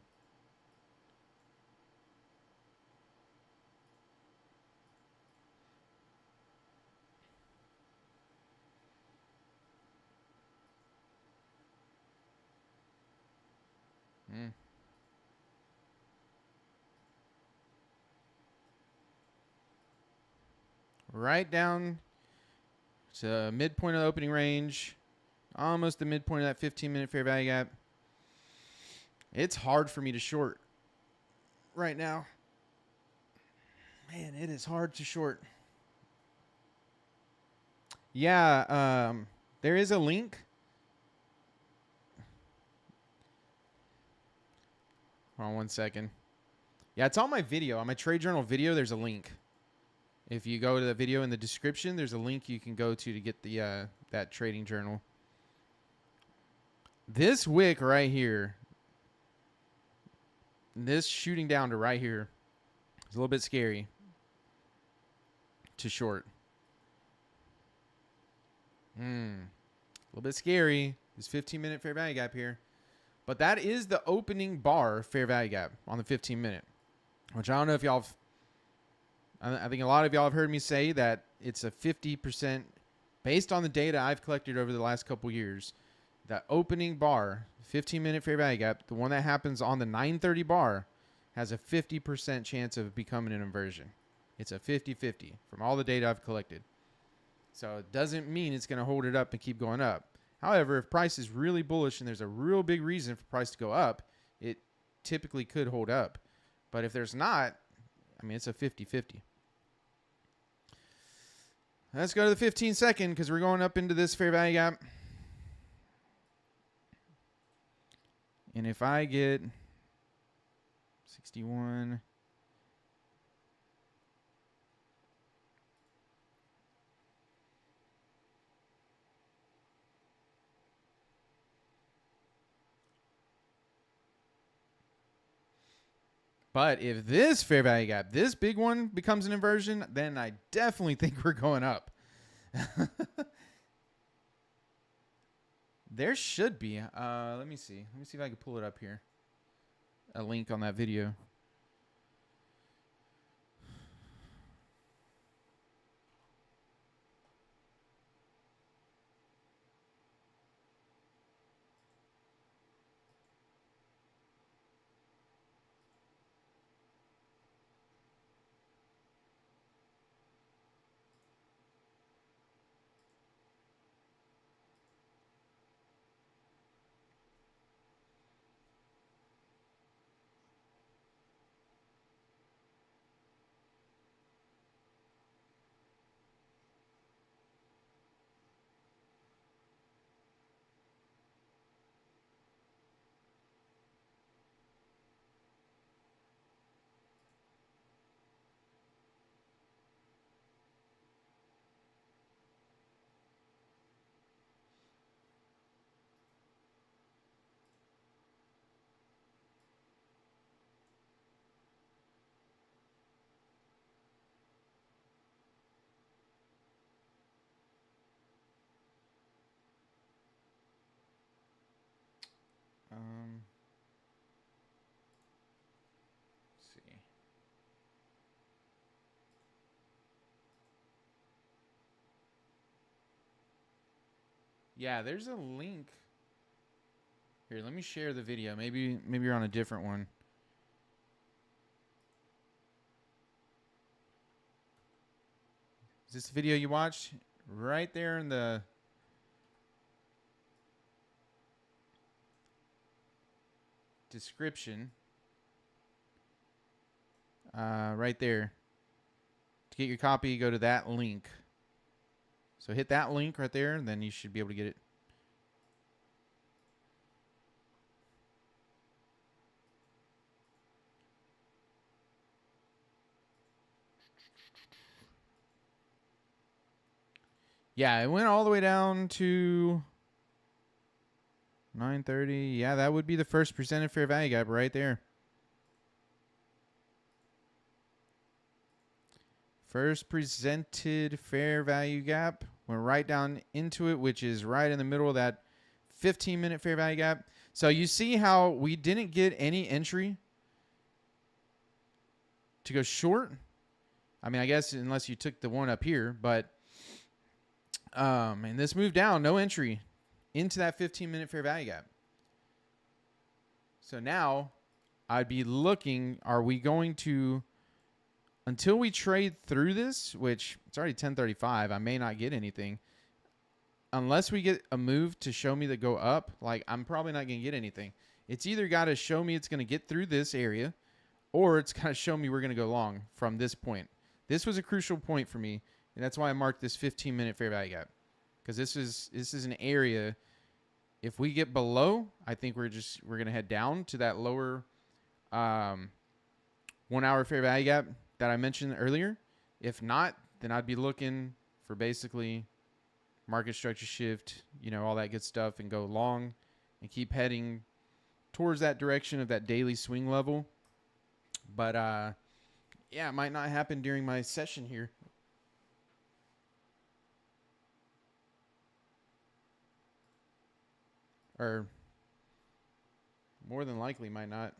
S1: Right down to midpoint of the opening range. Almost the midpoint of that 15-minute fair value gap. It's hard for me to short right now. Man, it is hard to short. Yeah, there is a link. Hold on 1 second. Yeah, it's on my video. On my trade journal video, there's a link. If you go to the video in the description, there's a link you can go to get the that trading journal. This wick right here, this shooting down to right here, is a little bit scary to short. A little bit scary. This 15-minute fair value gap here. But that is the opening bar fair value gap on the 15-minute, which I don't know if y'all have. I think a lot of y'all have heard me say that it's a 50% based on the data I've collected over the last couple years. The opening bar, 15-minute fair value gap, the one that happens on the 9:30 bar, has a 50% chance of becoming an inversion. It's a 50-50 from all the data I've collected. So it doesn't mean it's going to hold it up and keep going up. However, if price is really bullish and there's a real big reason for price to go up, it typically could hold up. But if there's not, I mean, it's a 50-50. Let's go to the 15 second because we're going up into this fair value gap. And if I get 61, but if this fair value gap, this big one becomes an inversion, then I definitely think we're going up. There should be. Let me see. Let me see if I can pull it up here. A link on that video. Let's see. Yeah, there's a link. Here, let me share the video. Maybe you're on a different one. Is this the video you watched? Right there in the description. Right there. To get your copy, go to that link. So hit that link right there, and then you should be able to get it. Yeah, it went all the way down to 930. Yeah, that would be the first presented fair value gap right there. First presented fair value gap. Went right down into it, which is right in the middle of that 15-minute fair value gap. So you see how we didn't get any entry to go short. I mean, I guess unless you took the one up here, but and this moved down, no entry into that 15-minute fair value gap. So now I'd be looking, are we going to, until we trade through this, which it's already 10:35, I may not get anything. Unless we get a move to show me that go up, like I'm probably not going to get anything. It's either got to show me it's going to get through this area, or it's got to show me we're going to go long from this point. This was a crucial point for me, and that's why I marked this 15-minute fair value gap. Because this is an area, if we get below, I think we're going to head down to that lower 1 hour fair value gap that I mentioned earlier. If not, then I'd be looking for basically market structure shift, all that good stuff, and go long and keep heading towards that direction of that daily swing level. But yeah, it might not happen during my session here. Or more than likely might not.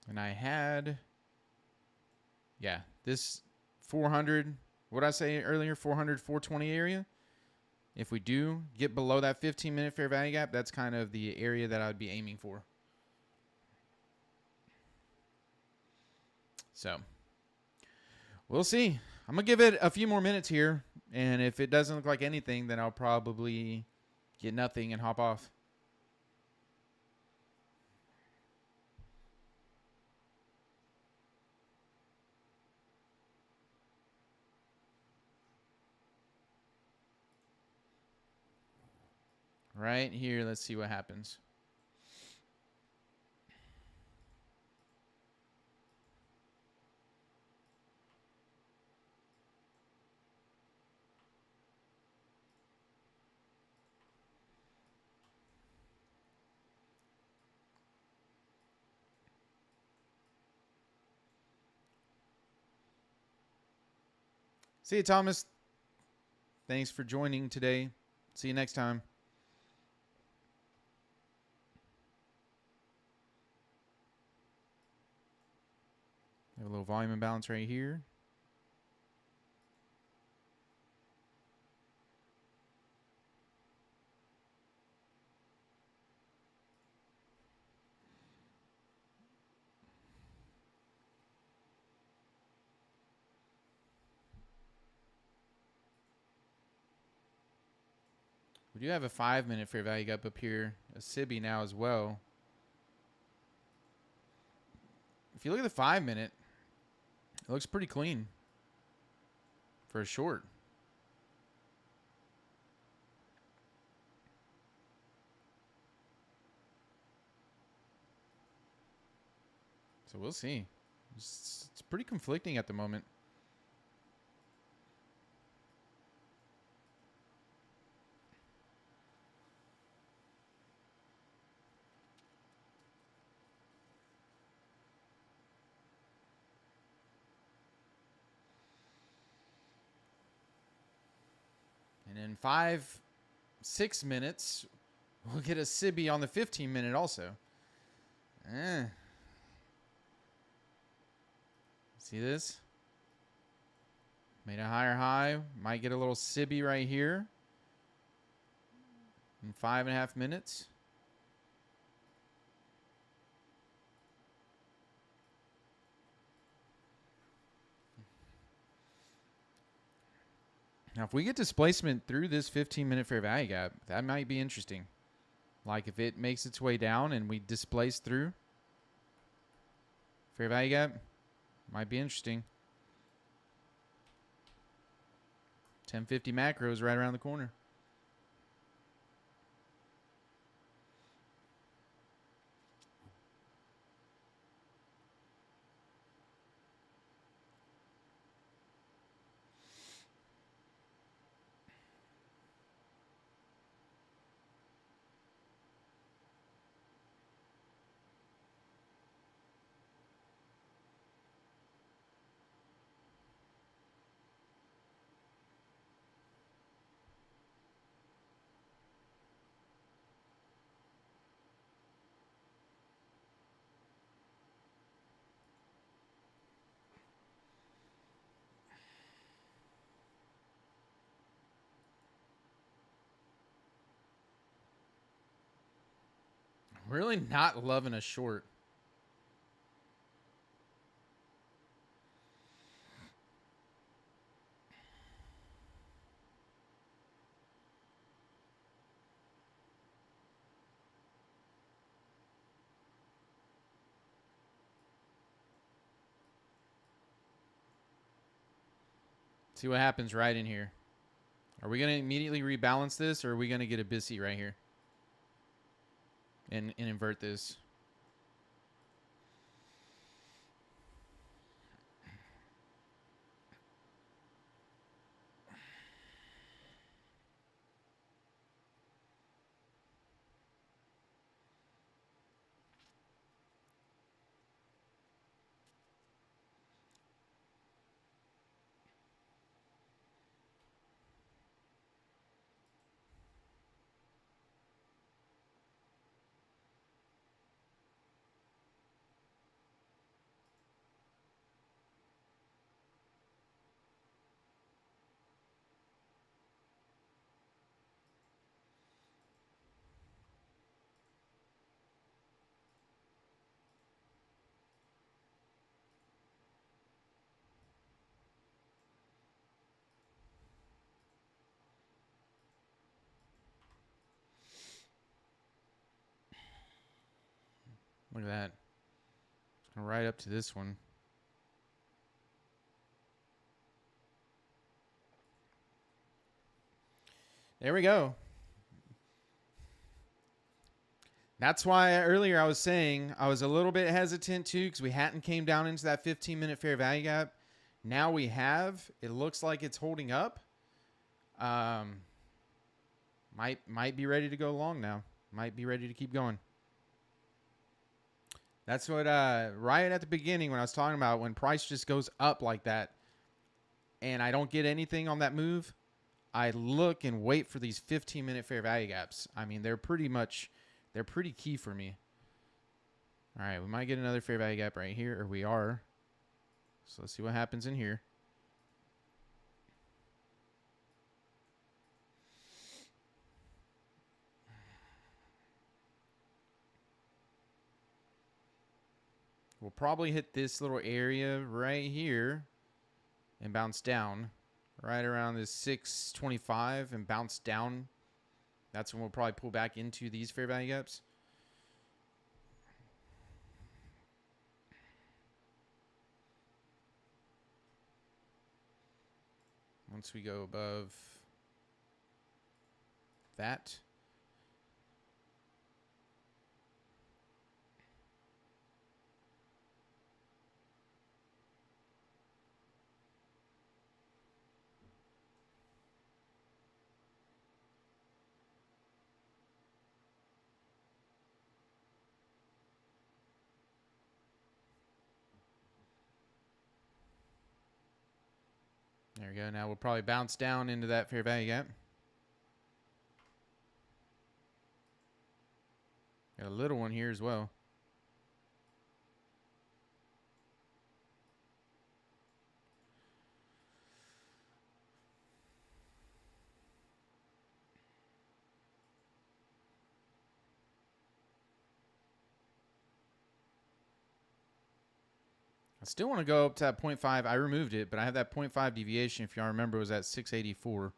S1: And I had, yeah, this 400, what did I say earlier? 400, 420 area. If we do get below that 15-minute fair value gap, that's kind of the area that I would be aiming for. So we'll see. I'm going to give it a few more minutes here. And if it doesn't look like anything, then I'll probably get nothing and hop off. Right here, let's see what happens. See you, Thomas. Thanks for joining today. See you next time. Have a little volume imbalance right here. We do have a 5-minute fair value gap up here. A SIBI now as well. If you look at the 5-minute, it looks pretty clean for a short. So we'll see. It's pretty conflicting at the moment. And in 6 minutes, we'll get a SIBI on the 15-minute also. See this? Made a higher high. Might get a little SIBI right here. In 5.5 minutes. Now, if we get displacement through this 15-minute fair value gap, that might be interesting. Like if it makes its way down and we displace through fair value gap, might be interesting. 1050 macros right around the corner. Really not loving a short. See what happens right in here. Are we going to immediately rebalance this, or are we going to get a BISI right here and invert this? Look at that. It's going right up to this one. There we go. That's why earlier I was saying I was a little bit hesitant too, because we hadn't came down into that 15-minute fair value gap. Now we have. It looks like it's holding up. Might be ready to go long now. Might be ready to keep going. That's what right at the beginning when I was talking about when price just goes up like that and I don't get anything on that move, I look and wait for these 15-minute fair value gaps. I mean, they're pretty key for me. All right, we might get another fair value gap right here, or we are. So let's see what happens in here. We'll probably hit this little area right here and bounce down right around this 625 and bounce down. That's when we'll probably pull back into these fair value gaps. Once we go above that. There we go. Now we'll probably bounce down into that fair value gap. Got a little one here as well. I still want to go up to that 0.5. I removed it, but I have that 0.5 deviation. If y'all remember, it was at 684.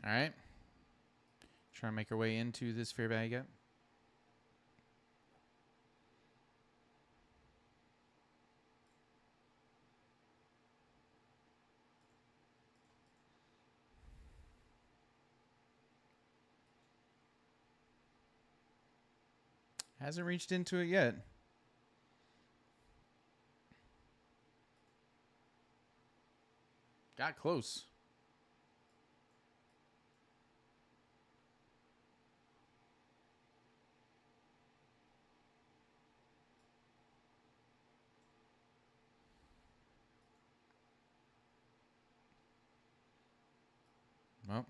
S1: All right. Try to make our way into this fair value gap. Hasn't reached into it yet. Got close. Well.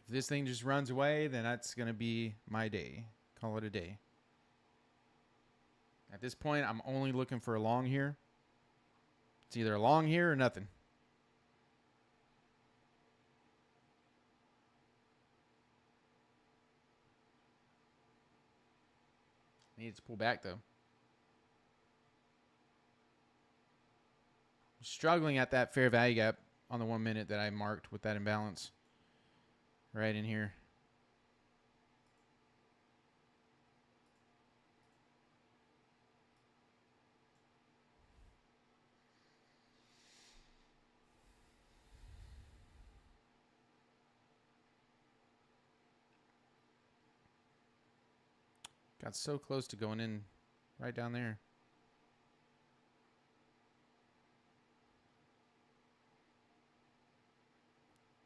S1: If this thing just runs away, then that's going to be my day. Call it a day. At this point, I'm only looking for a long here. It's either a long here or nothing. Needs to pull back, though. Struggling at that fair value gap on the 1 minute that I marked with that imbalance. Right in here. Got so close to going in right down there.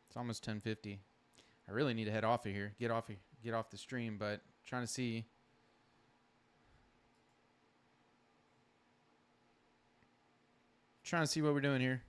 S1: It's almost 10:50. I really need to head off of here. Get off the stream, but trying to see. Trying to see what we're doing here.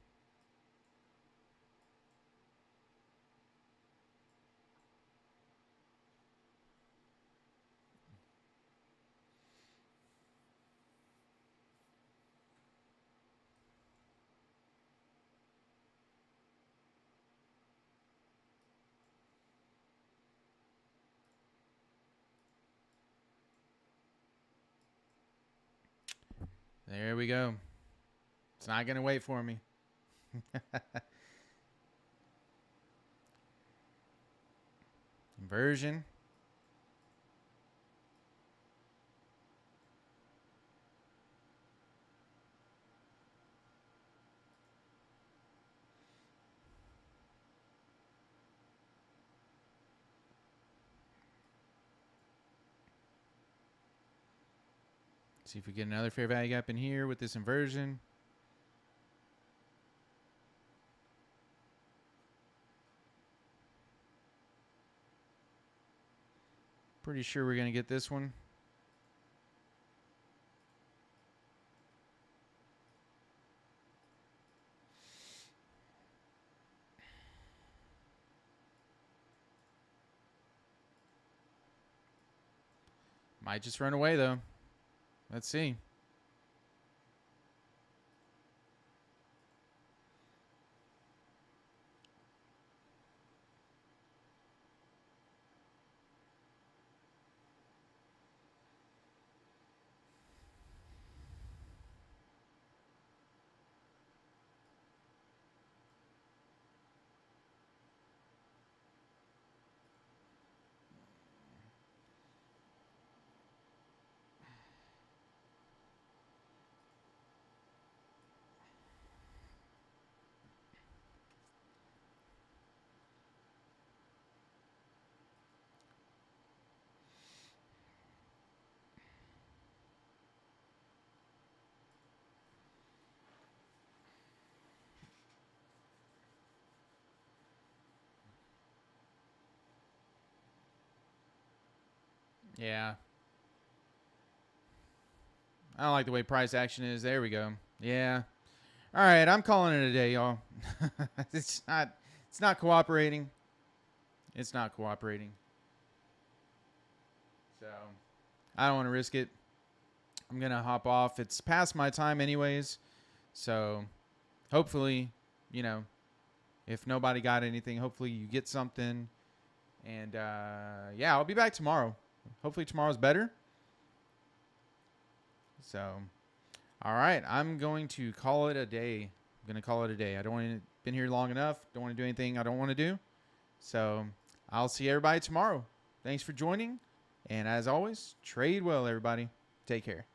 S1: There we go. It's not going to wait for me. Inversion. See if we get another fair value gap in here with this inversion. Pretty sure we're going to get this one. Might just run away, though. Let's see. Yeah. I don't like the way price action is. There we go. Yeah. All right, I'm calling it a day, y'all. It's not cooperating. It's not cooperating. So, I don't want to risk it. I'm going to hop off. It's past my time anyways. So, hopefully, if nobody got anything, hopefully you get something. And yeah, I'll be back tomorrow. Hopefully tomorrow's better. So, all right, I'm going to call it a day. I'm going to call it a day. I don't want to been here long enough. Don't want to do anything I don't want to do. So, I'll see everybody tomorrow. Thanks for joining. And as always, trade well, everybody. Take care.